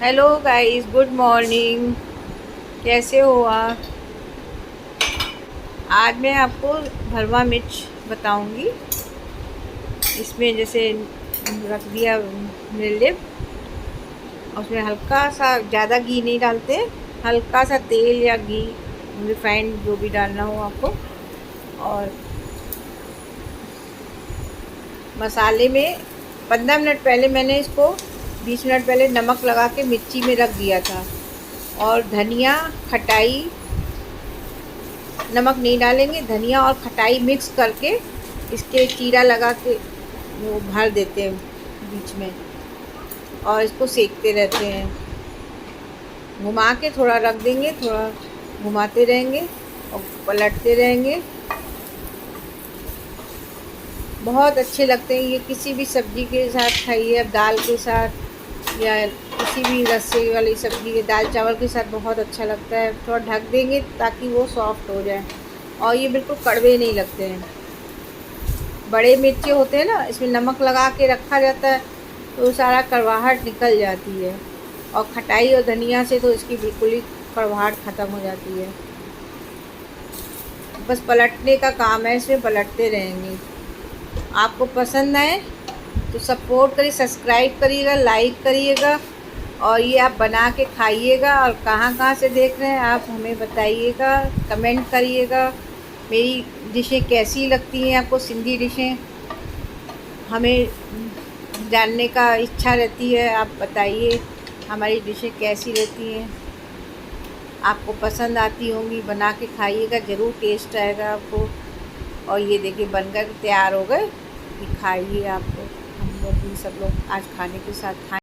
Hello guys, good morning. कैसे हो आप? आज मैं आपको भरवा मिर्च बताऊंगी। इसमें जैसे रख दिया मिर्च, उसमें हल्का सा, ज़्यादा घी नहीं डालते, हल्का सा तेल या घी, रिफाइंड जो भी डालना हो आपको। और मसाले में 15 मिनट पहले मैंने इसको 20 मिनट पहले नमक लगा के मिर्ची में रख दिया था। और धनिया, खटाई, नमक नहीं डालेंगे, धनिया और खटाई मिक्स करके इसके चीरा लगा के वो भर देते हैं बीच में, और इसको सेकते रहते हैं। घुमा के थोड़ा रख देंगे, थोड़ा घुमाते रहेंगे और पलटते रहेंगे। बहुत अच्छे लगते हैं ये, किसी भी सब्ज़ी के साथ खाइए, अब दाल के साथ या किसी भी रस्से वाली सब्ज़ी के, दाल चावल के साथ बहुत अच्छा लगता है। थोड़ा ढक देंगे ताकि वो सॉफ्ट हो जाए, और ये बिल्कुल कड़वे नहीं लगते हैं। बड़े मिर्चे होते हैं ना, इसमें नमक लगा के रखा जाता है तो सारा कड़वाहट निकल जाती है, और खटाई और धनिया से तो इसकी बिल्कुल ही कड़वाहट ख़त्म हो जाती है। बस पलटने का काम है, इसमें पलटते रहेंगे। आपको पसंद आए तो सपोर्ट करिए, सब्सक्राइब करिएगा, लाइक करिएगा, और ये आप बना के खाइएगा। और कहाँ कहाँ से देख रहे हैं आप हमें बताइएगा, कमेंट करिएगा। मेरी डिशें कैसी लगती हैं आपको, सिंधी डिशें हमें जानने का इच्छा रहती है। आप बताइए हमारी डिशें कैसी रहती हैं, आपको पसंद आती होंगी। बना के खाइएगा, ज़रूर टेस्ट आएगा आपको। और ये देखिए बनकर तैयार हो गए, खाइए। आपको हम लोग भी, सब लोग आज खाने के साथ खाएं।